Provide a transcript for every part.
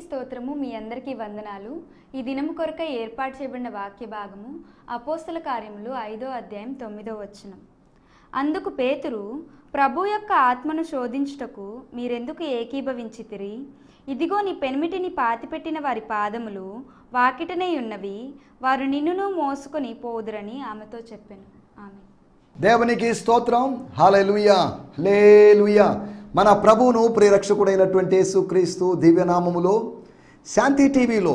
స్తోత్రము. మీ అందరికీ వందనాలు. ఈ దినము కొరకై ఏర్పాటు చేయబడిన వాక్య భాగము అపోస్తల కార్యములు 5వ అధ్యాయం 9వ వచనం. అందుకు పేతురు, ప్రభు యొక్క ఆత్మను శోధించుటకు మీరెందుకు ఏకీభవించితిరి? ఇదిగో నీ పెనిమిటిని పాతిపెట్టిన వారి పాదములు వాకిటనే ఉన్నవి, వారు నిన్నును మోసుకొని పోదురని ఆమెతో చెప్పెను. ఆమె దేవునికి స్తోత్రం. హల్లెలూయా, హల్లెలూయా. మన ప్రభువును ప్రియరక్షకుడైనటువంటి యేసుక్రీస్తు దివ్యనామములో శాంతి టీవీలో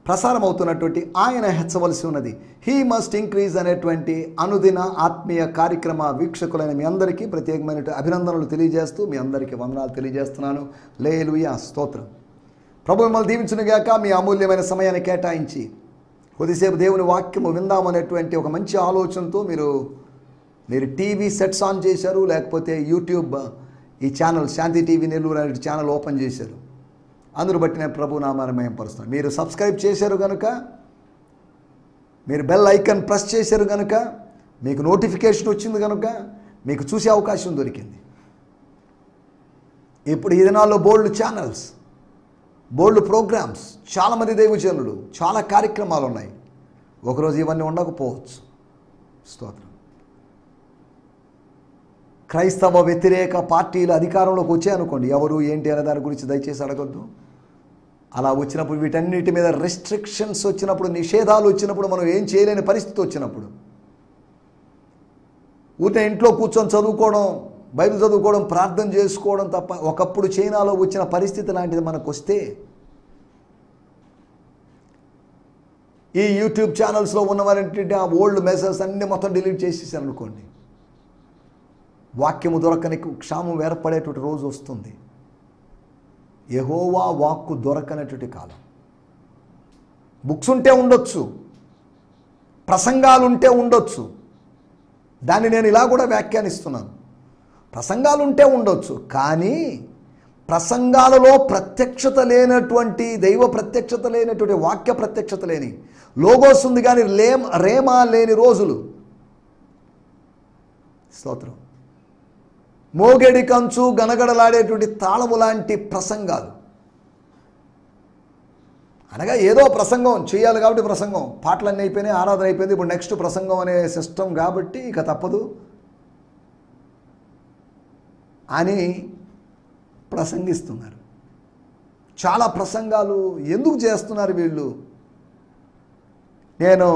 ప్రసారం అవుతున్నటువంటి ఆయన హెచ్చవలసి ఉన్నది, హీ మస్ట్ ఇంక్రీజ్ అనేటువంటి అనుదిన ఆత్మీయ కార్యక్రమ వీక్షకులైన మీ అందరికీ ప్రత్యేకమైన అభినందనలు తెలియజేస్తూ మీ అందరికీ వందనాలు తెలియజేస్తున్నాను. హల్లెలూయా, స్తోత్రం. ప్రభు మిమ్మల్ని దీవించునుగాక. మీ అమూల్యమైన సమయాన్ని కేటాయించి కొద్దిసేపు దేవుని వాక్యము విందామనేటువంటి ఒక మంచి ఆలోచనతో మీరు టీవీ సెట్స్ ఆన్ చేశారు, లేకపోతే యూట్యూబ్ ఈ ఛానల్ శాంతి టీవీ నెల్లూరు అనే ఛానల్ ఓపెన్ చేశారు. అందును బట్టి నేను ప్రభు నామాన్ని మహిమపరుస్తాను. మీరు సబ్స్క్రైబ్ చేశారు కనుక, మీరు బెల్ ఐకాన్ ప్రెస్ చేశారు కనుక, మీకు నోటిఫికేషన్ వచ్చింది కనుక మీకు చూసే అవకాశం దొరికింది. ఇప్పుడు ఈ దినాల్లో బోల్డ్ ఛానల్స్, బోల్డ్ ప్రోగ్రామ్స్, చాలామంది దైవజనులు, చాలా కార్యక్రమాలు ఉన్నాయి. ఒకరోజు ఇవన్నీ ఉండకపోవచ్చు. స్తోత్రం. క్రైస్తవ వ్యతిరేక పార్టీలు అధికారంలోకి వచ్చాయనుకోండి, ఎవరు ఏంటి అనే దాని గురించి దయచేసి అడగొద్దు. అలా వచ్చినప్పుడు, వీటన్నిటి మీద రెస్ట్రిక్షన్స్ వచ్చినప్పుడు, నిషేధాలు వచ్చినప్పుడు, మనం ఏం చేయలేని పరిస్థితి వచ్చినప్పుడు, ఊరికే ఇంట్లో కూర్చొని చదువుకోవడం, బైబిల్ చదువుకోవడం, ప్రార్థన చేసుకోవడం తప్ప, ఒకప్పుడు చైనాలో వచ్చిన పరిస్థితి లాంటిది మనకు వస్తే, ఈ యూట్యూబ్ ఛానల్స్లో ఉన్నవారంటే ఆ ఓల్డ్ మెసేజెస్ అన్నీ మొత్తం డిలీట్ చేసేసారు అనుకోండి, వాక్యము దొరకని క్షామం ఏర్పడేటువంటి రోజు వస్తుంది. యెహోవా వాక్కు దొరకనటువంటి కాలం. బుక్స్ ఉంటే ఉండొచ్చు, ప్రసంగాలు ఉంటే ఉండొచ్చు. దాన్ని నేను ఇలా కూడా వ్యాఖ్యానిస్తున్నాను. ప్రసంగాలు ఉంటే ఉండొచ్చు, కానీ ప్రసంగాలలో ప్రత్యక్షత లేనటువంటి, దైవ ప్రత్యక్షత లేనటువంటి, వాక్య ప్రత్యక్షత లేని, లోగోస్ ఉంది కానీ రేమా లేని రోజులు. స్తోత్రం. మోగేడి కంచు గనగడలాడేటువంటి తాళము లాంటి ప్రసంగాలు, అనగా ఏదో ప్రసంగం చేయాలి కాబట్టి ప్రసంగం, పాటలన్నీ అయిపోయినాయి, ఆరాధన అయిపోయింది, ఇప్పుడు నెక్స్ట్ ప్రసంగం అనే సిస్టమ్ కాబట్టి ఇక తప్పదు అని ప్రసంగిస్తున్నారు. చాలా ప్రసంగాలు ఎందుకు చేస్తున్నారు వీళ్ళు? నేను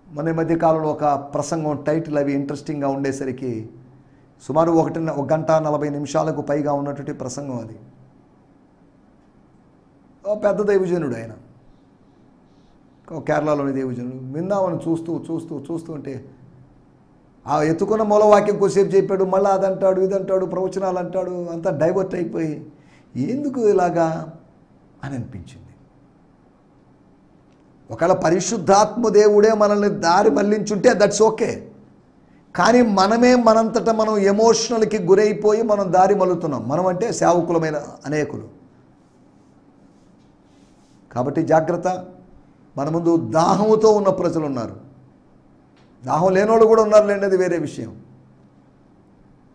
మన మధ్యకాలంలో ఒక ప్రసంగం టైటిల్ అవి ఇంట్రెస్టింగ్గా ఉండేసరికి సుమారు 1 గంట 40 నిమిషాలకు పైగా ఉన్నటువంటి ప్రసంగం అది. పెద్ద దైవజనుడు ఆయన, కేరళలోని దైవజనుడు. విందామని చూస్తూ ఉంటే ఆ ఎత్తుకున్న మూలవాక్యం కొద్దిసేపు చెప్పాడు, మళ్ళీ అదంటాడు, ఇదంటాడు, ప్రవచనాలు అంటాడు, అంతా డైవర్ట్ అయిపోయి ఎందుకు ఇలాగా అని అనిపించింది. ఒకవేళ పరిశుద్ధాత్మ దేవుడే మనల్ని దారి మళ్లించుంటే దట్స్ ఓకే, కానీ మనంతటా మనం ఎమోషనల్కి గురైపోయి మనం దారి మలుతున్నాం. మనం అంటే సేవకులమైన అనేకులు. కాబట్టి జాగ్రత్త. మన ముందు దాహముతో ఉన్న ప్రజలు ఉన్నారు, దాహం లేనోళ్ళు కూడా ఉన్నారులేండి, అది వేరే విషయం.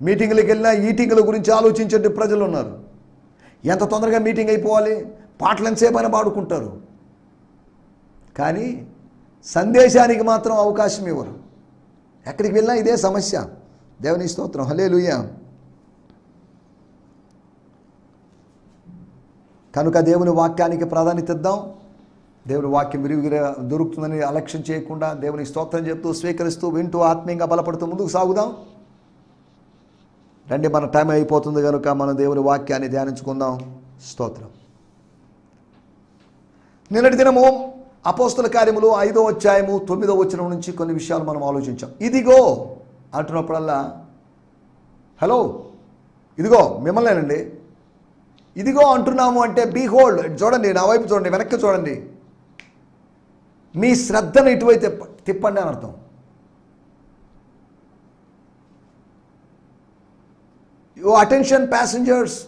మీటింగ్లకు వెళ్ళినా ఈటింగ్ల గురించి ఆలోచించే ప్రజలు ఉన్నారు. ఎంత తొందరగా మీటింగ్ అయిపోవాలి, పాటలు ఎంతసేపు అయినా పాడుకుంటారు, కానీ సందేశానికి మాత్రం అవకాశం ఇవ్వరు. ఎక్కడికి వెళ్ళినా ఇదే సమస్య. దేవుని స్తోత్రం. హల్లెలూయా. కనుక దేవుని వాక్యానికి ప్రాధాన్యత ఇద్దాం. దేవుని వాక్యం విరివిగా దొరుకుతుందని అలక్ష్యం చేయకుండా దేవుని స్తోత్రం చెప్తూ, స్వీకరిస్తూ, వింటూ, ఆత్మీయంగా బలపడుతూ ముందుకు సాగుదాం. రండి, మన టైం అయిపోతుంది కనుక మనం దేవుని వాక్యాన్ని ధ్యానించుకుందాం. స్తోత్రం. నిన్నటి దినము అపోస్తల కార్యములు 5వ అధ్యాయము 9వ వచనం నుంచి కొన్ని విషయాలు మనం ఆలోచించాం. ఇదిగో అంటున్నప్పుడల్లా, హలో, ఇదిగో మిమ్మల్నేనండి, ఇదిగో అంటున్నాము అంటే బీహోల్డ్, చూడండి, నా వైపు చూడండి, వెనక్కి చూడండి, మీ శ్రద్ధను ఇటువైపు తిప్పండి అని అర్థం. యో అటెన్షన్ ప్యాసింజర్స్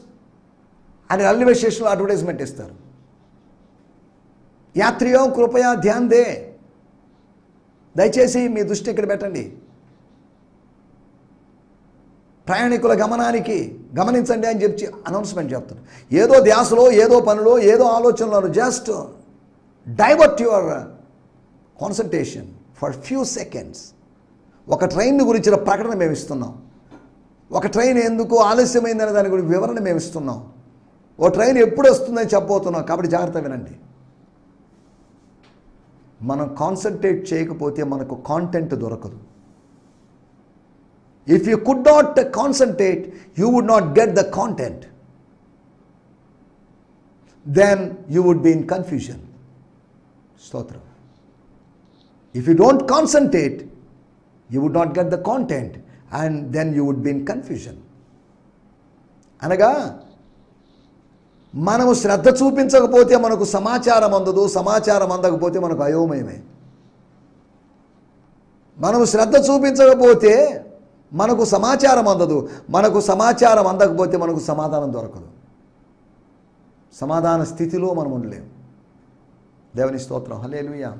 అని రైల్వే స్టేషన్లో అడ్వర్టైజ్మెంట్ ఇస్తారు. యాత్రియో కృపయా ధ్యాన్ దే, దయచేసి మీ దృష్టి ఇక్కడ పెట్టండి. ప్రయాణికుల గమనానికి గమనించండి అని చెప్పి అనౌన్స్మెంట్ చెప్తున్నారు. ఏదో ధ్యాసలో, ఏదో పనిలో, ఏదో ఆలోచనలో just divert your concentration for few seconds. ఒక ట్రైన్ గురించిన ప్రకటన మేము ఇస్తున్నాం. ఒక ట్రైన్ ఎందుకు ఆలస్యమైందనే దాని గురించి వివరణ మేము ఇస్తున్నాం. ఓ ట్రైన్ ఎప్పుడు వస్తుందని చెప్పబోతున్నాం. కాబట్టి జాగ్రత్త వినండి. మనం కాన్సన్ట్రేట్ చేయకపోతే మనకు కాంటెంట్ దొరకదు. If you could not concentrate, you would not get the content. Then you would be in confusion. స్తోత్రం. If you don't concentrate, you would not get the content and then you would be in confusion. అనగా మనము శ్రద్ధ చూపించకపోతే మనకు సమాచారం అందదు, సమాచారం అందకపోతే మనకు అయోమయమే. మనము శ్రద్ధ చూపించకపోతే మనకు సమాచారం అందదు, మనకు సమాచారం అందకపోతే మనకు సమాధానం దొరకదు. సమాధాన స్థితిలో మనం ఉండలేము. దేవుని స్తోత్రం. హల్లెలూయా.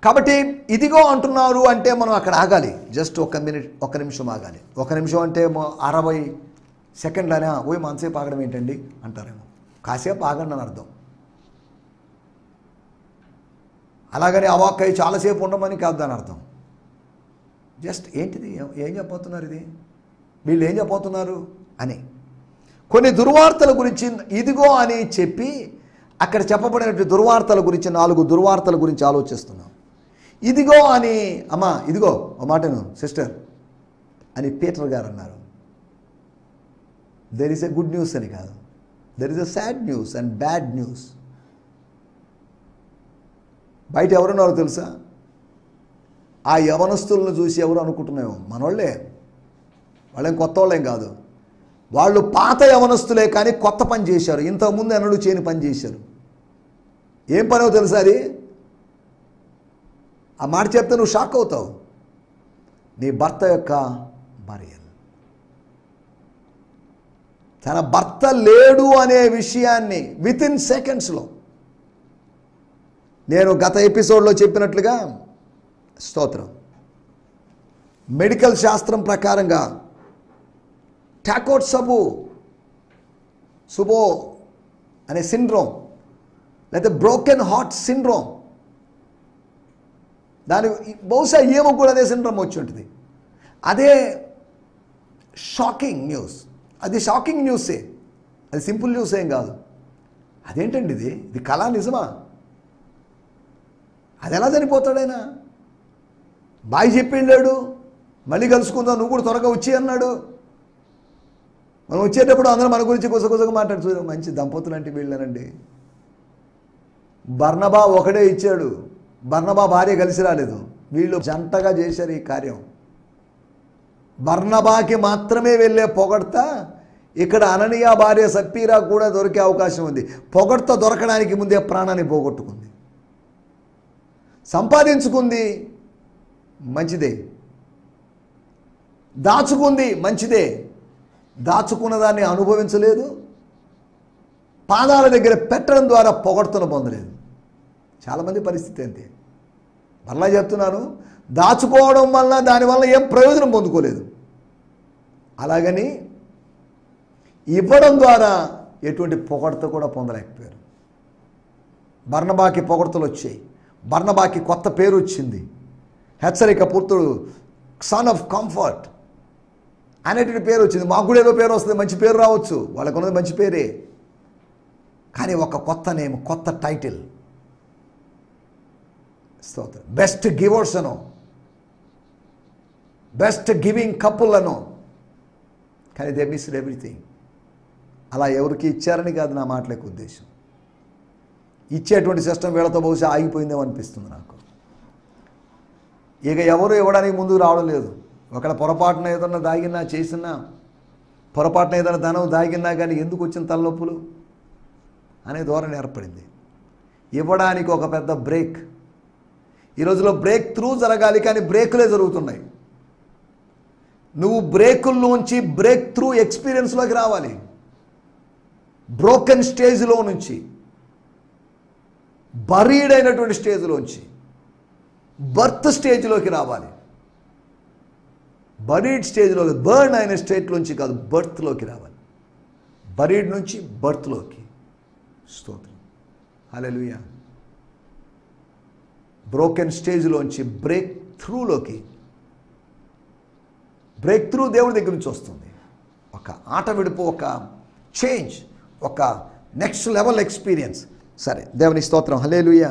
కాబట్టి ఇదిగో అంటున్నారు అంటే మనం అక్కడ ఆగాలి. జస్ట్ ఒక నిమిషం ఆగాలి. ఒక నిమిషం అంటే 60 సెకండ్లనే ఓయ్ మనసేపు ఆగడం ఏంటండి అంటారేమో. కాసేపు ఆగండి అని అర్థం. అలాగని అవాక్కయ్యి చాలాసేపు ఉండమని కాదు దాని అర్థం. జస్ట్ ఏంటిది, ఏం చెప్పబోతున్నారు, ఇది వీళ్ళు ఏం చెప్పబోతున్నారు అని. కొన్ని దుర్వార్తల గురించి ఇదిగో అని చెప్పి అక్కడ చెప్పబడినటువంటి దుర్వార్తల గురించి 4 దుర్వార్తల గురించి ఆలోచిస్తున్నాం. ఇదిగో అని, అమ్మా ఇదిగో ఓ మాటను సిస్టర్ అని పీటర్ గారు అన్నారు. There is a good news అని కాదు, there is a sad news and bad news. బయట ఎవరున్నారో తెలుసా? ఆ యవనస్తులను చూసి ఎవరు అనుకుంటున్నామో మనోళ్ళే. వాళ్ళేం కొత్త వాళ్ళేం కాదు. వాళ్ళు పాత యవనస్తులే కానీ కొత్త పని చేశారు. ఇంతకుముందు ఎన్నడూ చేయని పని చేశారు. ఏం పనో తెలుసా అది? ఆ మాట చెప్తే నువ్వు షాక్ అవుతావు. నీ భర్త యొక్క భార్యలు, తన భర్త లేడు అనే విషయాన్ని విత్ ఇన్ సెకండ్స్లో, నేను గత ఎపిసోడ్లో చెప్పినట్లుగా స్తోత్రం, మెడికల్ శాస్త్రం ప్రకారంగా టాకోట్ సుబో అనే సిండ్రోమ్, లేకపోతే బ్రోకెన్ హార్ట్ సిండ్రోమ్, దాని బహుశా ఏమో కూడా అదే సిండ్రోమ్ వచ్చి ఉంటుంది. అదే షాకింగ్ న్యూస్. అది షాకింగ్ న్యూసే, అది సింపుల్ న్యూస్ ఏం కాదు. అదేంటండి ఇది కళ నిజమా? అది ఎలా చనిపోతాడైనా? బాయ్ చెప్పిండాడు, మళ్ళీ కలుసుకుందాం, నువ్వు కూడా త్వరగా వచ్చి అన్నాడు. మనం వచ్చేటప్పుడు అందరూ మన గురించి గుసగుసగా మాట్లాడుతూ మంచి దంపతులు అంటే వీళ్ళనండి. బర్నబా ఒకడే ఇచ్చాడు, బర్నబా భార్య కలిసి రాలేదు. వీళ్ళు జంటగా చేశారు ఈ కార్యం. బర్నబాకి మాత్రమే వెళ్ళే పొగడ్త ఇక్కడ అననీయ భార్య సప్పీరా కూడా దొరికే అవకాశం ఉంది. పొగడ్త దొరకడానికి ముందే ప్రాణాన్ని పోగొట్టుకుంది. సంపాదించుకుంది మంచిదే, దాచుకుంది మంచిదే, దాచుకున్న దాన్ని అనుభవించలేదు, పాదాల దగ్గర పెట్టడం ద్వారా పొగడ్తను పొందలేదు. చాలామంది పరిస్థితి అంతే. మరలా చెప్తున్నాను, దాచుకోవడం వల్ల దానివల్ల ఏం ప్రయోజనం పొందుకోలేదు. అలాగని ఇవ్వడం ద్వారా ఎటువంటి పొగడ్త కూడా పొందలేకపోయారు. బర్నబాకి పొగడ్తలు వచ్చాయి. బర్నబాకి కొత్త పేరు వచ్చింది. హెచ్చరిక పుత్రుడు, సన్ ఆఫ్ కంఫర్ట్ అనేటువంటి పేరు వచ్చింది. మాకు కూడా ఏదో పేరు వస్తుంది, మంచి పేరు రావచ్చు, వాళ్ళకు ఉన్నది మంచి పేరే. కానీ ఒక కొత్త నేమ్, కొత్త టైటిల్. స్తోత్రం. బెస్ట్ గివర్స్ అనో, బెస్ట్ గివింగ్ కపుల్ అనో. కానీ దే మిస్డ్ ఎవ్రీథింగ్. అలా ఎవరికి ఇచ్చారని కాదు నా మాటలకు ఉద్దేశం. ఇచ్చేటువంటి సిస్టమ్ వీళ్ళతో బహుశా ఆగిపోయిందేమో అనిపిస్తుంది నాకు. ఇక ఎవరు ఇవ్వడానికి ముందుకు రావడం లేదు. ఒకవేళ పొరపాటున ఏదన్నా దాగినా చేసినా, పొరపాటున ఏదైనా ధనం దాగినా కానీ ఎందుకు వచ్చిన తలనొప్పులు అనే ధోరణి ఏర్పడింది. ఇవ్వడానికి ఒక పెద్ద బ్రేక్. ఈ రోజులో బ్రేక్ త్రూ జరగాలి, కానీ బ్రేకులే జరుగుతున్నాయి. నువ్వు బ్రేకుల్లోంచి బ్రేక్ త్రూ ఎక్స్పీరియన్స్లోకి రావాలి. బ్రోకెన్ స్టేజ్లో నుంచి, బరీడ్ అయినటువంటి స్టేజ్లోంచి బర్త్ స్టేజ్లోకి రావాలి. బరీడ్ స్టేజ్లో, బర్న్ అయిన స్టేట్లోంచి కాదు, బర్త్లోకి రావాలి. బరీడ్ నుంచి బర్త్లోకి. స్తోత్రం. హల్లెలూయా. బ్రోకెన్ స్టేజ్లోంచి బ్రేక్ త్రూలోకి. బ్రేక్ త్రూ దేవుడి దగ్గర నుంచి వస్తుంది. ఒక ఆట విడుపు, ఒక చేంజ్, ఒక నెక్స్ట్ లెవెల్ ఎక్స్పీరియన్స్. సరే, దేవుని స్తోత్రం. హల్లెలూయా.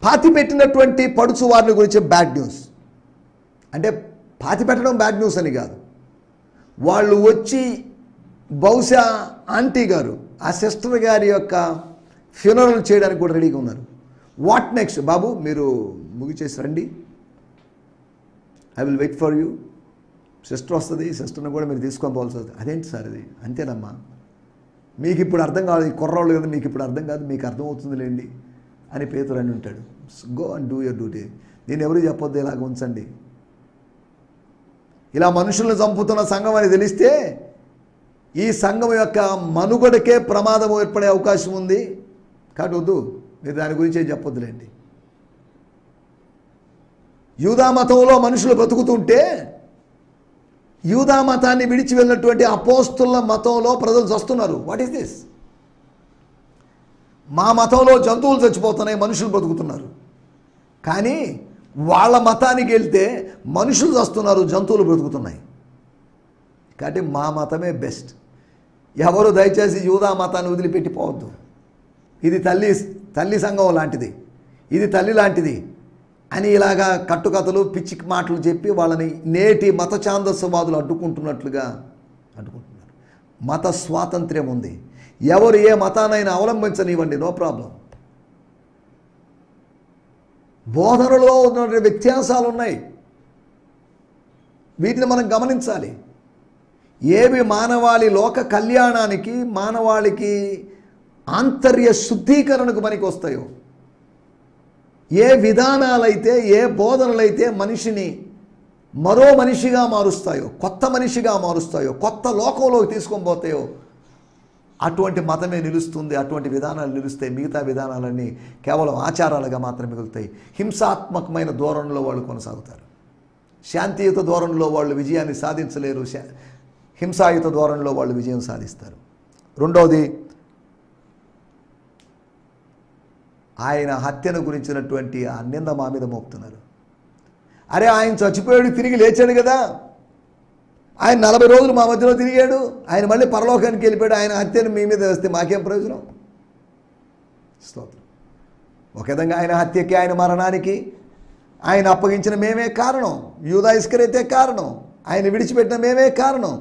పాతి పెట్టినటువంటి పడుచు వారిని గురించి బ్యాడ్ న్యూస్. అంటే పాతి పెట్టడం బ్యాడ్ న్యూస్ అని కాదు, వాళ్ళు వచ్చి బహుశా ఆంటీ గారు, ఆ సిస్టర్ గారి యొక్క ఫ్యూనరల్ చేయడానికి కూడా రెడీగా ఉన్నారు. What next? బాబు మీరు ముగిచేసి రండి, I will wait for you. Sister వస్తుంది, సిస్టర్ని కూడా మీరు తీసుకొని పోవాల్సి వస్తుంది. అదేంటి సార్ ఇది? అంతేనమ్మా, మీకు ఇప్పుడు అర్థం కాదు, ఈ కుర్రోళ్ళు కదా, మీకు ఇప్పుడు అర్థం కాదు, మీకు అర్థమవుతుంది లేండి అని పేతురు అని ఉంటాడు. Go and do your duty. నేను ఎవరు చెప్పొద్దు, ఇలాగ ఉంచండి. ఇలా మనుషులను చంపుతున్న సంఘం అని తెలిస్తే ఈ సంఘం యొక్క మనుగడకే ప్రమాదం ఏర్పడే అవకాశం ఉంది. కాబట్టి వద్దు, మీరు దాని గురించి ఏం చెప్పొద్దులేండి. యూదా మతంలో మనుషులు బ్రతుకుతుంటే యూదా మతాన్ని విడిచి వెళ్ళినటువంటి అపోస్తుల మతంలో ప్రజలు చస్తున్నారు. What is this? మా మతంలో జంతువులు చచ్చిపోతున్నాయి, మనుషులు బ్రతుకుతున్నారు. కానీ వాళ్ళ మతానికి వెళ్తే మనుషులు చస్తున్నారు, జంతువులు బ్రతుకుతున్నాయి. కాబట్టి మా మతమే బెస్ట్. ఎవరు దయచేసి యూదా మతాన్ని వదిలిపెట్టిపోవద్దు. ఇది తల్లి సంఘం లాంటిది, ఇది తల్లి లాంటిది అని ఇలాగా కట్టుకథలు, పిచ్చి మాటలు చెప్పి వాళ్ళని నేటి మత ఛాందస్యవాదులు అడ్డుకుంటున్నారు. మత స్వాతంత్ర్యం ఉంది. ఎవరు ఏ మతానైనా అవలంబించనివ్వండి, నో ప్రాబ్లం. బోధనలో ఉన్న వ్యత్యాసాలు ఉన్నాయి, వీటిని మనం గమనించాలి. ఏవి మానవాళి లోక కళ్యాణానికి, మానవాళికి ఆంతర్య శుద్ధీకరణకు పనికి వస్తాయో, ఏ విధానాలైతే, ఏ బోధనలైతే మనిషిని మరో మనిషిగా మారుస్తాయో, కొత్త మనిషిగా మారుస్తాయో, కొత్త లోకంలోకి తీసుకొని పోతాయో, అటువంటి మతమే నిలుస్తుంది. అటువంటి విధానాలు నిలుస్తాయి. మిగతా విధానాలన్నీ కేవలం ఆచారాలుగా మాత్రమే మిగులుతాయి. హింసాత్మకమైన ధోరణిలో వాళ్ళు కొనసాగుతారు. శాంతియుత ధోరణిలో వాళ్ళు విజయాన్ని సాధించలేరు. హింసాయుత ధోరణిలో వాళ్ళు విజయం సాధిస్తారు. రెండవది, ఆయన హత్యను గురించినటువంటి ఆ నింద మా మీద మోపుతున్నారు. అరే, ఆయన చచ్చిపోయాడు, తిరిగి లేచాడు కదా, ఆయన 40 రోజులు మా మధ్యలో తిరిగాడు, ఆయన మళ్ళీ పరలోకానికి వెళ్ళిపోయాడు, ఆయన హత్యను మీ మీద వేస్తే మాకేం ప్రయోజనం? స్తోత్రం. ఒక విధంగా ఆయన హత్యకి, ఆయన మరణానికి ఆయన అప్పగించిన మేమే కారణం. యూదా ఇస్కరియోతే కారణం. ఆయన విడిచిపెట్టిన మేమే కారణం.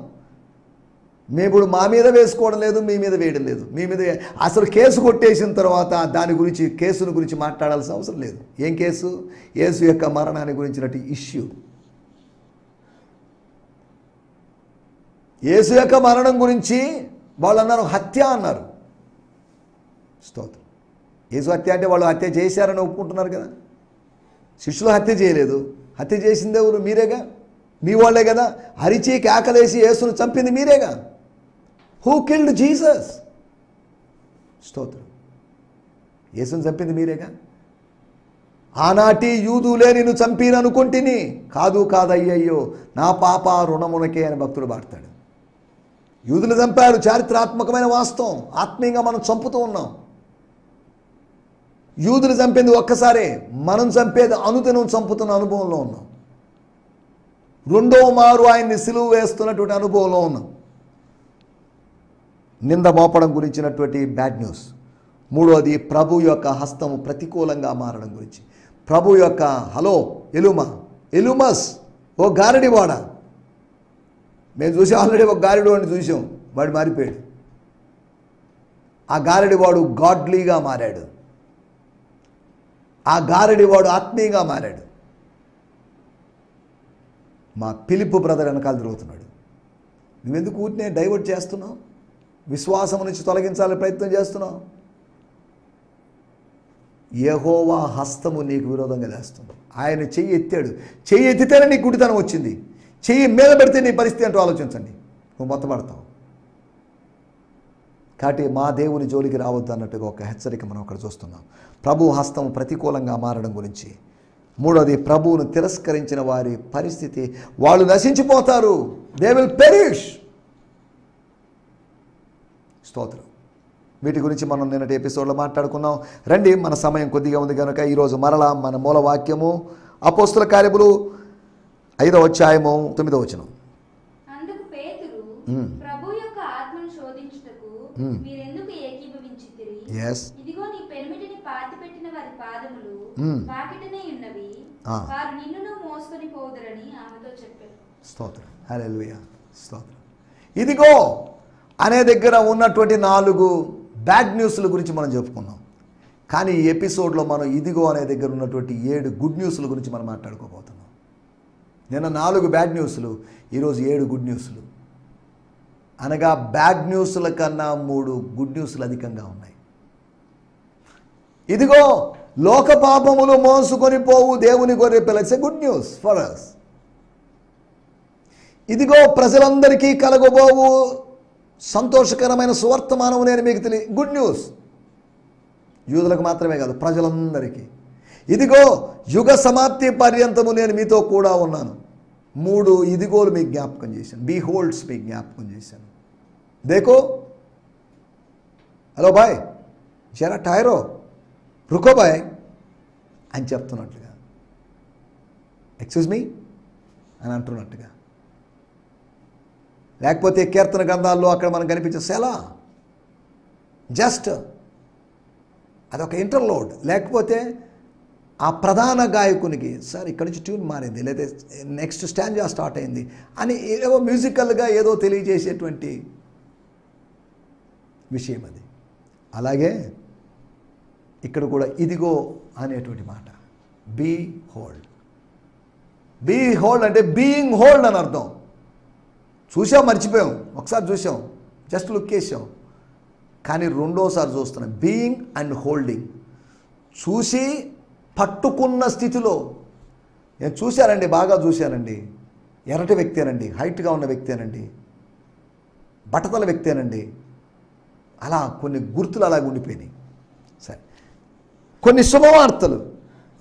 మేము ఇప్పుడు మా మీద వేసుకోవడం లేదు, మీ మీద వేయడం లేదు. మీ మీద అసలు కేసు కొట్టేసిన తర్వాత దాని గురించి, కేసును గురించి మాట్లాడాల్సిన అవసరం లేదు. ఏం కేసు? యేసు యొక్క మరణాన్ని గురించినట్టు ఇష్యూ. యేసు యొక్క మరణం గురించి వాళ్ళు అన్నారు హత్య అన్నారు. స్తోత్రం. యేసు హత్య అంటే వాళ్ళు హత్య చేశారని ఒప్పుకుంటున్నారు కదా. శిష్యులు హత్య చేయలేదు, హత్య చేసింది ఎవరు? మీరేగా, మీ వాళ్ళే కదా. అరిచి కేకలేసి యేసును చంపింది మీరేగా. Who killed Jesus? స్తోత్రం. యేసును చంపింది మీరేగా. ఆనాటి యూదులే నిన్ను చంపిననుకుంటుని, కాదు కాదయ్యయ్యో నా పాప రుణమునకే అని భక్తుడు పాడతాడు. యూదులు చంపారు, చారిత్రాత్మకమైన వాస్తవం. ఆత్మీయంగా మనం చంపుతూ ఉన్నాం. యూదులు చంపింది ఒక్కసారే, మనం చంపేది అనుదినం చంపుతున్న అనుభవంలో ఉన్నాం. రెండో మారు ఆయన్ని సిలువ వేస్తున్నటువంటి అనుభవంలో ఉన్నాం. నింద మోపడం గురించినటువంటి బ్యాడ్ న్యూస్. మూడోది, ప్రభు యొక్క హస్తము ప్రతికూలంగా మారడం గురించి. ప్రభు యొక్క హలో ఎలుమస్, ఓ గారడివాడ. మేము చూసాం ఆల్రెడీ, ఒక గారడివాడిని చూసాం, వాడు మారిపోయాడు. ఆ గారడివాడు గాడ్లీగా మారాడు. ఆ గారడివాడు ఆత్మీయంగా మారాడు. మా పిలుపు బ్రదర్ వెనకాల తిరుగుతున్నాడు. నువ్వెందుకు ఊరినే డైవర్ట్ చేస్తున్నావు? విశ్వాసం నుంచి తొలగించాలని ప్రయత్నం చేస్తున్నావు. యెహోవా హస్తము నీకు విరోధంగా లేస్తుంది. ఆయన చెయ్యి ఎత్తాడు, చెయ్యి ఎత్తితేనే నీకు గుడితనం వచ్చింది. చెయ్యి మీద పెడితే నీ పరిస్థితి అంటూ ఆలోచించండి, నువ్వు మొత్తపడతావు. కాబట్టి మా దేవుని జోలికి రావద్దు అన్నట్టుగా ఒక హెచ్చరిక మనం అక్కడ చూస్తున్నాం. ప్రభు హస్తం ప్రతికూలంగా మారడం గురించి. మూడోది, ప్రభువును తిరస్కరించిన వారి పరిస్థితి, వాళ్ళు నశించిపోతారు. They will perish. స్తోత్రం. వీటి గురించి మనం నిన్నటి ఎపిసోడ్లో మాట్లాడుకున్నాం. రండి, మన సమయం కొద్దిగా ఉంది కనుక ఈరోజు మరలా మన మూల వాక్యము అపోస్తుల కార్యములు 5వ అధ్యాయము 9వ వచనం. అందుకు పేతురు, ప్రభువు యొక్క ఆత్మను శోధించుటకు మీరెందుకు ఏకీభవించితిరి? ఇదిగో నీ పెనిమిటిని పాతిపెట్టిన వారి పాదములు వాకిటనే ఉన్నవి, వారు నిన్నును మోసుకొని పోదురని ఆమెతో చెప్పారు. స్తోత్రం. హల్లెలూయా. స్తోత్రం. ఇదిగో అనే దగ్గర ఉన్నటువంటి 4 బ్యాడ్ న్యూస్ల గురించి మనం చెప్పుకున్నాం. కానీ ఈ ఎపిసోడ్లో మనం ఇదిగో అనే దగ్గర ఉన్నటువంటి 7 గుడ్ న్యూస్ల గురించి మనం మాట్లాడుకోబోతున్నాం. నిన్న 4 బ్యాడ్ న్యూస్లు, ఈరోజు 7 గుడ్ న్యూస్లు. అనగా బ్యాడ్ న్యూస్ల కన్నా 3 గుడ్ న్యూస్లు అధికంగా ఉన్నాయి. ఇదిగో లోక పాపములు మోసుకొని పోవు దేవుని గొర్రె పిల్ల. It's a good news for us. ఇదిగో ప్రజలందరికీ కలగబోవు సంతోషకరమైన సువర్తమానం నేను మీకు గుడ్ న్యూస్. యూదులకు మాత్రమే కాదు, ప్రజలందరికీ. ఇదిగో యుగ సమాప్తి పర్యంతము నేను మీతో కూడా ఉన్నాను. 3 ఇదిగోలు మీకు జ్ఞాపకం చేశాను. బీ హోల్డ్స్ మీకు జ్ఞాపకం చేశాను. దేకో, హలో బాయ్, జరా టైరో, రుకో బాయ్ అని చెప్తున్నట్టుగా, ఎక్స్క్యూజ్ మీ అని అంటున్నట్టుగా. లేకపోతే కీర్తన గ్రంథాల్లో అక్కడ మనకు కనిపించే సెలా, జస్ట్ అదొక ఇంటర్లోడ్. లేకపోతే ఆ ప్రధాన గాయకునికి సార్ ఇక్కడి నుంచి ట్యూన్ మారింది, లేదా నెక్స్ట్ స్టాంజా స్టార్ట్ అయింది అని ఏదో మ్యూజికల్గా ఏదో తెలియజేసేటువంటి విషయం అది. అలాగే ఇక్కడ కూడా ఇదిగో అనేటువంటి మాట, బీ హోల్డ్. బీ హోల్డ్ అంటే బీయింగ్ హోల్డ్ అని అర్థం. చూసాం, మర్చిపోయాం, ఒకసారి చూసాం, జస్ట్ లుక్ చేసాం, కానీ రెండోసారి చూస్తున్నాం. Being and holding. చూసి పట్టుకున్న స్థితిలో. నేను చూశానండి, బాగా చూశానండి, ఎర్రటి వ్యక్తేనండి, హైట్గా ఉన్న వ్యక్తేనండి, బట్టతల వ్యక్తేనండి, అలా కొన్ని గుర్తులు అలాగ ఉండిపోయినాయి. సరే, కొన్ని శుభవార్తలు.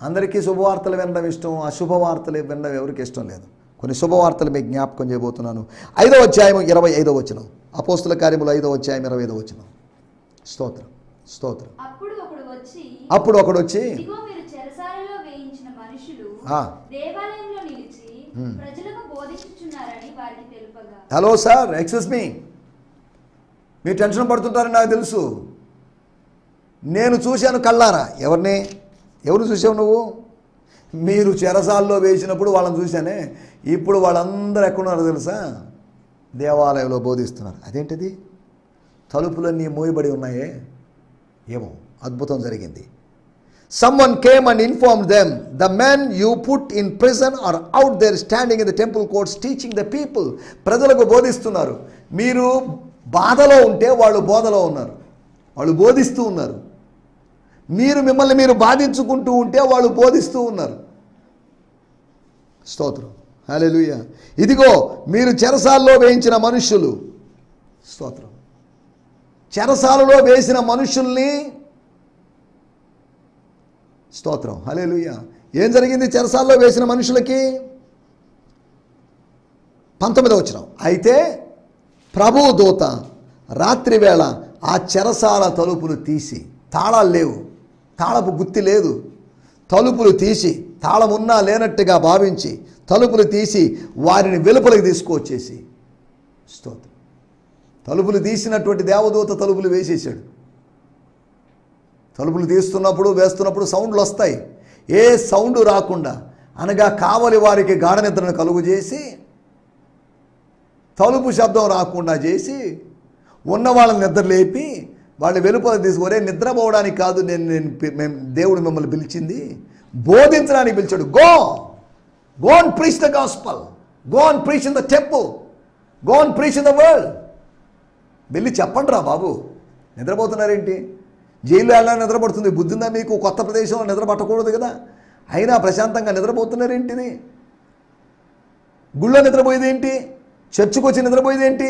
అందరికీ శుభవార్తలు వినడం ఇష్టం, అశుభవార్తలు వినడం ఎవరికి ఇష్టం లేదు. కొన్ని శుభవార్తలు మీకు జ్ఞాపకం చేయబోతున్నాను. 5వ అధ్యాయం 25వ వచనం. అపోస్తుల కార్యములు 5వ అధ్యాయం 25వ వచనం. స్తోత్రం. స్తోత్రం. అప్పుడు ఒకడు వచ్చి, హలో సార్, ఎక్స్క్యూజ్ మీ, మీరు టెన్షన్ పడుతుంటారని నాకు తెలుసు. నేను చూశాను కళ్ళారా. ఎవరు చూసావు నువ్వు? మీరు చెరసాల్లో వేసినప్పుడు వాళ్ళని చూశానే. ఇప్పుడు వాళ్ళందరూ ఎక్కడున్నారో తెలుసా? దేవాలయంలో బోధిస్తున్నారు. అదేంటిది? తలుపులన్నీ మూయబడి ఉన్నాయే. ఏమో అద్భుతం జరిగింది. Someone came and informed them, the men you put in prison are out there standing in the temple courts teaching the people. ప్రజలకు బోధిస్తున్నారు. మీరు బాధలో ఉంటే వాళ్ళు బోధలో ఉన్నారు, వాళ్ళు బోధిస్తూ ఉన్నారు. మిమ్మల్ని మీరు బాధించుకుంటూ ఉంటే వాళ్ళు బోధిస్తూ ఉన్నారు. స్తోత్రం. హల్లెలూయా. ఇదిగో మీరు చెరసాల్లో వేయించిన మనుష్యులు. స్తోత్రం. చెరసాలలో వేసిన మనుషుల్ని. స్తోత్రం. హల్లెలూయా. ఏం జరిగింది చెరసాల్లో వేసిన మనుషులకి? 19వ వచనం. అయితే ప్రభువు దూత రాత్రి వేళ ఆ చెరసాల తలుపులు తీసి, తాళాలు లేవు, తాళపు గుత్తి లేదు, తలుపులు తీసి, తాళమున్నా లేనట్టుగా భావించి తలుపులు తీసి వారిని వెలుపలికి తీసుకువచ్చేసి. స్తోత్రం. తలుపులు తీసినటువంటి దేవదూత తలుపులు వేసేసాడు. తలుపులు తీస్తున్నప్పుడు వేస్తున్నప్పుడు సౌండ్లు వస్తాయి. ఏ సౌండ్ రాకుండా, అనగా కావలి వారికి గాఢ నిద్రను కలుగు చేసి, తలుపు శబ్దం రాకుండా చేసి, ఉన్న వాళ్ళని నిద్ర లేపి వాళ్ళు వెలుపల తీసుకురే నిద్రపోవడానికి కాదు, దేవుడు మిమ్మల్ని పిలిచింది బోధించడానికి పిలిచాడు. Go and preach the gospel, go and preach in the temple, go and preach in the world. వెళ్ళి చెప్పండి రా బాబు. నిద్రపోతున్నారేంటి? జైల్లో వెళ్ళాలని నిద్రపడుతుంది. బుద్ధిందా మీకు? కొత్త ప్రదేశంలో నిద్ర పట్టకూడదు కదా, అయినా ప్రశాంతంగా నిద్రపోతున్నారేంటిది? గుళ్ళో నిద్రపోయేదేంటి? చర్చికి వచ్చి నిద్రపోయేదేంటి?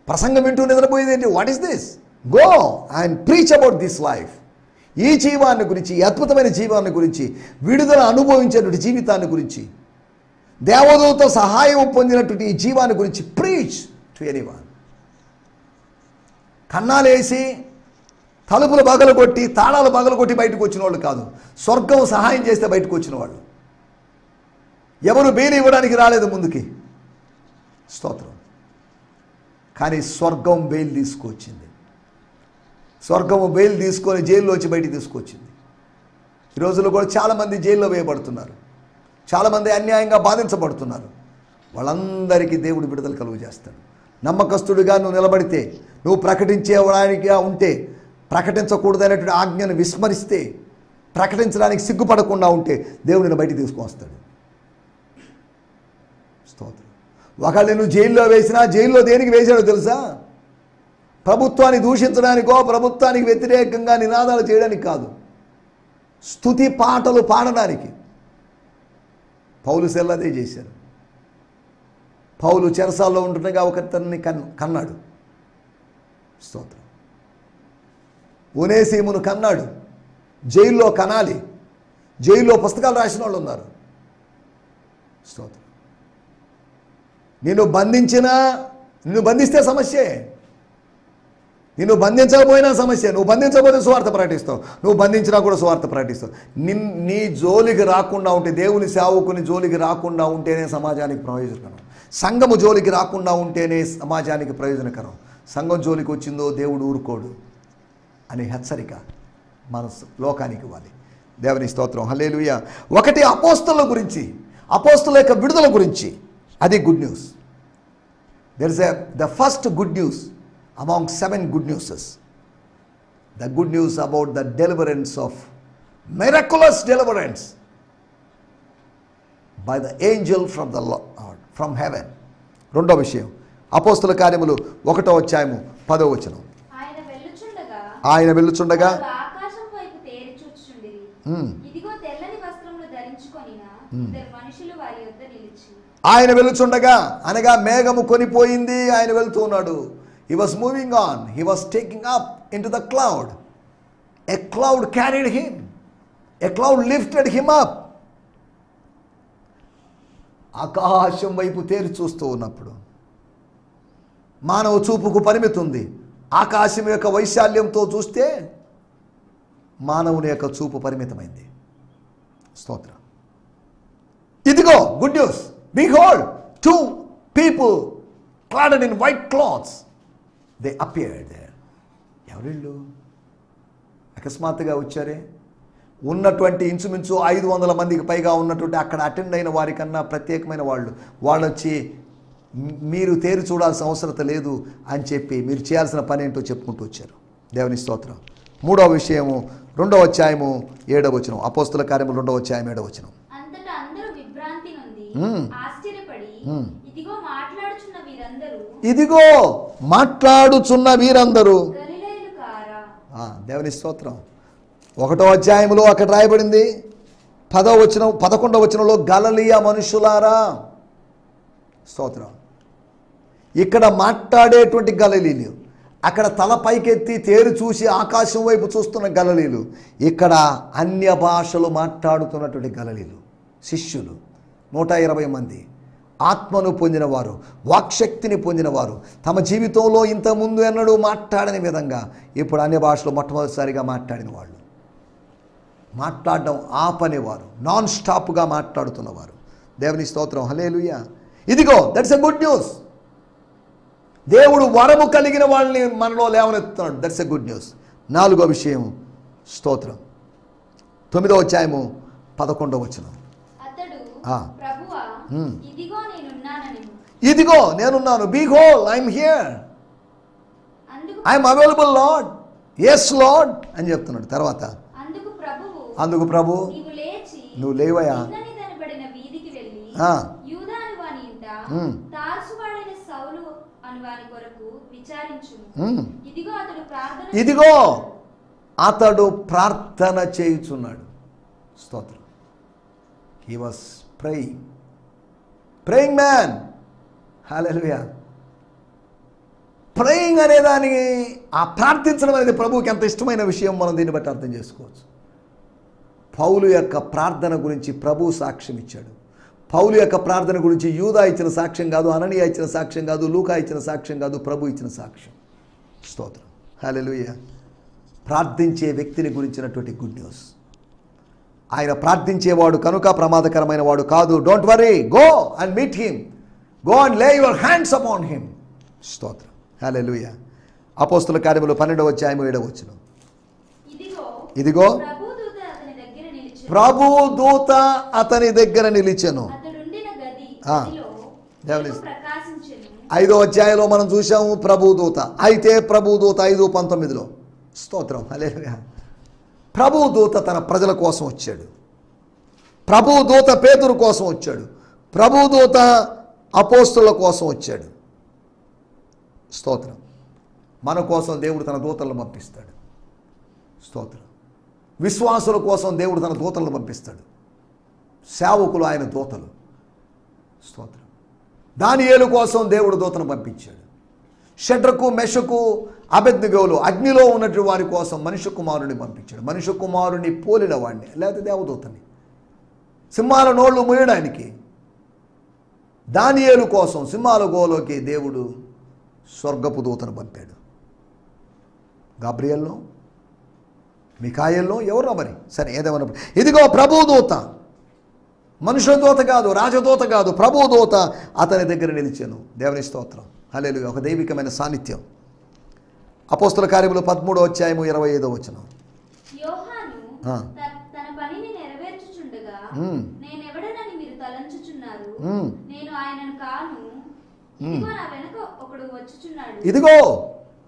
ప్రసంగం వింటూ నిద్రపోయేదేంటి? What is this? Go and preach about this life. ఈ జీవాన్ని గురించి, ఈ అద్భుతమైన జీవాన్ని గురించి, విడుదల అనుభవించేటువంటి జీవితాన్ని గురించి, దేవదూత సహాయం పొందినటువంటి ఈ జీవాన్ని గురించి ప్రీచ్ టు ఎనీవన్. కన్నాలేసి తలుపులు పగలగొట్టి తాళాలు పగలగొట్టి బయటకు వచ్చిన వాళ్ళు కాదు, స్వర్గం సహాయం చేస్తే బయటకు వచ్చిన వాళ్ళు. ఎవరు బెయిల్ ఇవ్వడానికి రాలేదు ముందుకి, స్తోత్రం. కానీ స్వర్గం బెయిల్ తీసుకొచ్చింది. స్వర్గము బెయిల్ తీసుకొని జైల్లో వచ్చి బయటికి తీసుకొచ్చింది. ఈ రోజుల్లో కూడా చాలామంది జైల్లో వేయబడుతున్నారు, చాలామంది అన్యాయంగా బాధించబడుతున్నారు. వాళ్ళందరికీ దేవుడు విడుదల కలుగు చేస్తాడు. నమ్మకస్తుడిగా నువ్వు నిలబడితే, నువ్వు ప్రకటించేవాడిగా ఉంటే, ప్రకటించకూడదనేటువంటి ఆజ్ఞను విస్మరిస్తే, ప్రకటించడానికి సిగ్గుపడకుండా ఉంటే దేవుడిని బయటికి తీసుకొస్తాడు. స్తోత్రం. ఒకళ్ళు నువ్వు జైల్లో వేసినా, జైల్లో దేనికి వేశాడో తెలుసా? ప్రభుత్వాన్ని దూషించడానికో, ప్రభుత్వానికి వ్యతిరేకంగా నినాదాలు చేయడానికి కాదు, స్తుతి పాటలు పాడడానికి. పౌలు సెల్లదే చేశారు. పౌలు చెరసాల్లో ఉంటుండగా ఒకతన్ని కన్నాడు. స్తోత్రం. ఒనేసీమును కన్నాడు. జైల్లో కనాలి. జైల్లో పుస్తకాలు రాసిన వాళ్ళు ఉన్నారు. స్తోత్రం. నిన్ను బంధిస్తే సమస్యే, నిన్ను బంధించకపోయినా సమస్య. నువ్వు బంధించకపోతే సువార్త ప్రకటిస్తావు, నువ్వు బంధించినా కూడా సువార్త ప్రకటిస్తావు. నీ జోలికి రాకుండా ఉంటే, దేవుని సేవకుని జోలికి రాకుండా ఉంటేనే సమాజానికి ప్రయోజనకరం. సంఘము జోలికి రాకుండా ఉంటేనే సమాజానికి ప్రయోజనకరం. సంఘం జోలికి వచ్చిందో దేవుడు ఊరుకోడు అనే హెచ్చరిక మన లోకానికి ఇవ్వాలి. దేవుని స్తోత్రం. హల్లెలూయా. ఒకటి అపోస్తలుల గురించి, అపోస్తలుల యొక్క విడుదల గురించి, అది good news. There is the first good news among 7 good newses. The good news about the deliverance of miraculous deliverance by the angel from the Lord from heaven. రెండో విషయం, అపోస్తల కార్యములు 1వ అధ్యాయము 10వ వచనం. ఆయన వెళ్ళుచుండగా ఆకాశం వైపు తేరి చూచుచుండిరి. ఇదిగో తెల్లని వస్త్రములు ధరించుకొనిన ఇద్దరు మనుషులు వారి యొద్ద నిలిచి. ఆయన వెళ్ళుచుండగా అనగా మేఘము కొనిపోయింది, ఆయన వెళ్తూ ఉన్నాడు. He was moving on. He was taking up into the cloud. A cloud carried him. A cloud lifted him up. ఆకాశం వైపు తేరి చూస్తూ ఉన్నప్పుడు మానవ చూపుకు పరిమితి ఉంది. ఆకాశం యొక్క వైశాల్యంతో చూస్తే మానవుని యొక్క చూపు పరిమితమైంది. స్తోత్రం. ఇదిగో good news. Behold, 2 people clad in white cloths. They appeared there. ఎవరిళ్ళు అకస్మాత్తుగా వచ్చారే? ఉన్నటువంటి ఇంచుమించు 500 మందికి పైగా ఉన్నటువంటి అక్కడ అటెండ్ అయిన వారికన్నా ప్రత్యేకమైన వాళ్ళు వచ్చి మీరు తేరి చూడాల్సిన అవసరం లేదు అని చెప్పి మీరు చేయాల్సిన పని ఏంటో చెప్పుకుంటూ వచ్చారు. దేవుని స్తోత్రం. 3వ విషయము 2వ అధ్యాయము 7వ వచనం. అపోస్తల కార్యములు 2వ అధ్యాయం 7వ వచనం. అంతటా అందరూ విభ్రాంతి నొంది ఆశ్చర్యపడి ఇదిగో మాట్లాడుచున్న వీరందరూ గలిలయులు కారా? దేవుని స్తోత్రం. 1వ అధ్యాయంలో అక్కడ రాయబడింది 10వ వచనం 11వ వచనంలో గలిలయ మనుషులారా. స్తోత్రం. ఇక్కడ మాట్లాడేటువంటి గలిలీలు, అక్కడ తల పైకెత్తి తేరు చూసి ఆకాశం వైపు చూస్తున్న గలిలీలు, ఇక్కడ అన్య భాషలు మాట్లాడుతున్నటువంటి గలిలీలు. శిష్యులు 120 మంది ఆత్మను పొందినవారు, వాక్శక్తిని పొందినవారు, తమ జీవితంలో ఇంతకుముందు ఎన్నడూ మాట్లాడని విధంగా ఇప్పుడు అన్య భాషలో మొట్టమొదటిసారిగా మాట్లాడిన వాళ్ళు, మాట్లాడడం ఆపనేవారు, నాన్ స్టాప్గా మాట్లాడుతున్నవారు. దేవుని స్తోత్రం. హల్లెలూయా. ఇదిగో దట్స్ ఎ గుడ్ న్యూస్. దేవుడు వరము కలిగిన వాళ్ళని మనలో లేవనెత్తున్నాడు. That's a good news. 4వ విషయం స్తోత్రం. 9వ అధ్యాయము 11వ వచనం. ఇదిగో నేనున్నాను. Behold, I am here. I am available, Lord. Yes, Lord అని చెప్తున్నాడు. తర్వాత అందుకు ప్రభు నువ్వు లేవయ్యా, ఇదిగో అతడు ప్రార్థన చేయుచున్నాడు. స్తోత్రం. He was praying man. Hallelujah. Praying అనే దాని ఆ ప్రార్థించడం అనేది ప్రభువుకి ఎంత ఇష్టమైన విషయం మనం దీన్ని బట్టి అర్థం చేసుకోవచ్చు. పౌలు యొక్క ప్రార్థన గురించి ప్రభు సాక్ష్యం ఇచ్చాడు. పౌలు యొక్క ప్రార్థన గురించి యూదా ఇచ్చిన సాక్ష్యం కాదు, అననీయ ఇచ్చిన సాక్ష్యం కాదు, లూకా ఇచ్చిన సాక్ష్యం కాదు, ప్రభు ఇచ్చిన సాక్ష్యం. స్తోత్రం, హల్లెలూయా. ప్రార్థించే వ్యక్తిని గురించినటువంటి గుడ్ న్యూస్. ఆయన ప్రార్థించేవాడు కనుక ప్రమాదకరమైన వాడు కాదు. Don't worry, go and meet him, go and లే యువర్ హ్యాండ్స్ అపాన్ హిమ్. స్తోత్రం, హల్లెలూయా. అపోస్తుల కార్యములు 12వ అధ్యాయము 7వ వచనం. ఇదిగో ప్రభు దూత అతని దగ్గర నిలిచెను. 5వ అధ్యాయంలో మనం చూసాము ప్రభు దూత. అయితే ప్రభు దూత 5:19. స్తోత్రం, హల్లెలూయా. ప్రభు దూత తన ప్రజల కోసం వచ్చాడు. ప్రభు దూత పేతురు కోసం వచ్చాడు. ప్రభు దూత అపోస్తుల కోసం వచ్చాడు. స్తోత్రం. మన కోసం దేవుడు తన దూతలను పంపిస్తాడు. స్తోత్రం. విశ్వాసుల కోసం దేవుడు తన దూతలను పంపిస్తాడు. సేవకులు ఆయన దూతలు. స్తోత్రం. దానియేలు కోసం దేవుడు దూతను పంపించాడు. షడ్రకు, మెషకు, అబేద్నెగోలు అగ్నిలో ఉన్నటువంటి వారి కోసం మనుష్య కుమారుని పంపించాడు. మనుష్య కుమారుని పోలిన వాడిని, లేకపోతే దేవదూతని సింహాల నోళ్లు మూయడానికి. దానియేలు కోసం సింహాల గోలోకి దేవుడు స్వర్గపు దూతను పంపాడు. గాబ్రియల్లో, మికాయేల్లో, ఎవరో మరి సరే ఏదేమన్నా. ఇదిగో ప్రభు దూత, మనుషుల దూత కాదు, రాజదూత కాదు, ప్రభు దూత అతని దగ్గర నిలిచాను. దేవుని స్తోత్రం, హల్లెలూయా. ఒక దైవికమైన సాన్నిధ్యం. అపోస్తుల కార్యములు 13వ అధ్యాయము 25వ వచనం. యోహాను తన పనిని నెరవేర్చుచుండగా నేనెవడనని మీరు తలంచుచున్నారు, నేను ఆయనను కాను, ఇదిగో నా వెనుక ఒకడు వచ్చుచున్నాడు. ఇదిగో,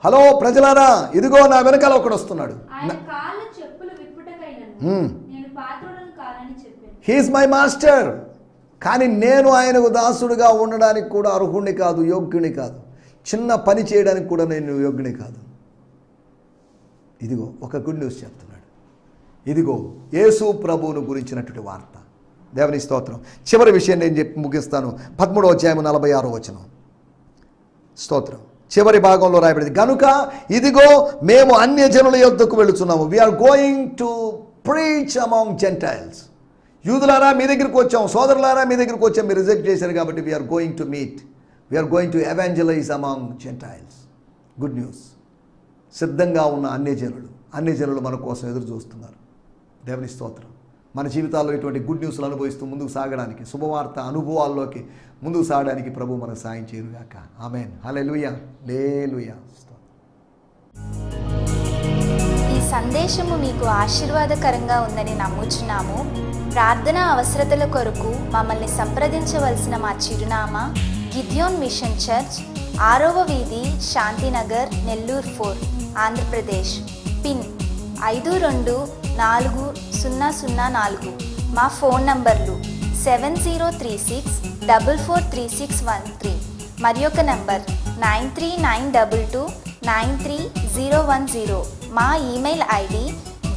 హలో ప్రజలారా, ఇదిగో నా వెనకాల ఒకడు వస్తున్నాడు. ఆయన కాళ్ళ చెప్పులు విప్పుటకైనను నేను పాత్రుడను కానని చెప్పాను. He is my master. కానీ నేను ఆయనకు దాసుడుగా ఉండడానికి కూడా అర్హుణ్ణి కాదు, యోగ్యుని కాదు. చిన్న పని చేయడానికి కూడా నేను యోగ్యుని కాదు. ఇదిగో ఒక గుడ్ న్యూస్ చెప్తున్నాడు. ఇదిగో యేసు ప్రభువును గురించినటువంటి వార్త. దేవుని స్తోత్రం. చివరి విషయం నేను చెప్పి ముగిస్తాను. 13వ అధ్యాయము 46వ వచనం. స్తోత్రం. చివరి భాగంలో రాయబడింది, గనుక ఇదిగో మేము అన్యజనుల యొద్దకు వెళుతున్నాము. We are going to preach among gentiles. యూదులారా మీ దగ్గరికి వచ్చాం, సోదరులారా మీ దగ్గరికి వచ్చాం, మీరు రిజెక్ట్ చేశారు కాబట్టి we are going to meet, we are going to evangelise among gentiles. Good news. సిద్ధంగా ఉన్న అన్యజనులు మన కోసం ఎదురు చూస్తున్నారు. దేవుని స్తోత్రం. మన జీవితాల్లో ఇటువంటి గుడ్ న్యూస్లు అనుభవిస్తూ ముందుకు సాగడానికి, శుభవార్త అనుభవాల్లోకి ముందుకు సాగడానికి ప్రభు మనకు సాయం చేయరుగాక. ఆమేన్, హల్లెలూయా, హల్లెలూయా. ఈ సందేశము మీకు ఆశీర్వాదకరంగా ఉందని నమ్ముచున్నాము. ప్రార్థనా అవసరతల కొరకు మమ్మల్ని సంప్రదించవలసిన మా చిరునామా గిద్యోన్ మిషన్ చర్చ్, 6వ వీధి, శాంతినగర్, నెల్లూరు 4, ఆంధ్రప్రదేశ్. పిన్ 524004. మా ఫోన్ నంబర్లు 7036443613 మరి ఒక నంబర్ 9392293010. మా ఈమెయిల్ ఐడి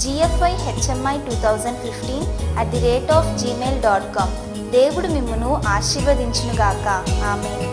gfihmi2015@gmail.com. దేవుడు మిమ్మును ఆశీర్వదించునుగాక. ఆమేన్.